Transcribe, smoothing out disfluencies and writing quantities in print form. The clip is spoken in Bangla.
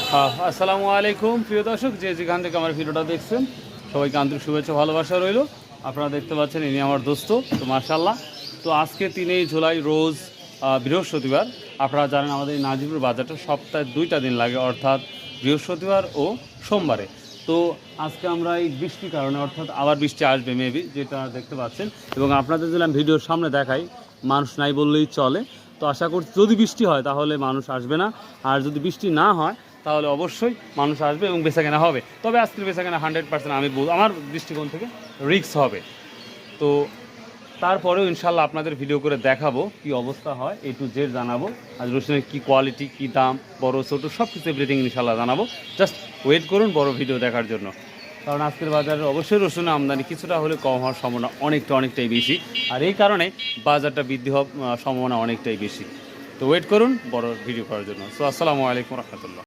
আসসালামু আলাইকুম প্রিয় দর্শক, যে যেখান থেকে আমার ভিডিওটা দেখছেন সবাইকে আন্তরিক শুভেচ্ছা ভালোবাসা রইল। আপনারা দেখতে পাচ্ছেন ইনি আমার দোস্ত, তো মাশাআল্লাহ। তো আজকে 3 জুলাই রোজ বৃহস্পতিবার। আপনারা জানেন আমাদের এই নাজিপুর বাজারটা সপ্তাহে 2টা দিন লাগে, অর্থাৎ বৃহস্পতিবার ও সোমবারে। তো আজকে আমরা এই বৃষ্টির কারণে, অর্থাৎ আবার বৃষ্টি আসবে মেবি, যেটা দেখতে পাচ্ছেন, এবং আপনাদের যদি আমি ভিডিওর সামনে দেখাই মানুষ নাই বললেই চলে। তো আশা করছি যদি বৃষ্টি হয় তাহলে মানুষ আসবে না, আর যদি বৃষ্টি না হয় তাহলে অবশ্যই মানুষ আসবে এবং বেচাকেনা হবে। তবে আজকের বেচাকেনা 100% আমি আমার দৃষ্টিকোণ থেকে রিস্ক হবে। তো তারপরেও ইনশাল্লাহ আপনাদের ভিডিও করে দেখাবো কি অবস্থা হয়, A to Z জানাবো। আজ রসুনের কী কোয়ালিটি, কী দাম, বড় ছোটো সব কিছু এভরিথিং ইনশাল্লাহ জানাবো। জাস্ট ওয়েট করুন বড় ভিডিও দেখার জন্য, কারণ আজকের বাজারে অবশ্যই রসুনের আমদানি কিছুটা হলে কম হওয়ার সম্ভাবনা অনেকটাই বেশি, আর এই কারণে বাজারটা বৃদ্ধি হওয়ার সম্ভাবনা অনেকটাই বেশি। তো ওয়েট করুন বড় ভিডিও করার জন্য। সো আসসালামু আলাইকুম রহমতুল্লাহ।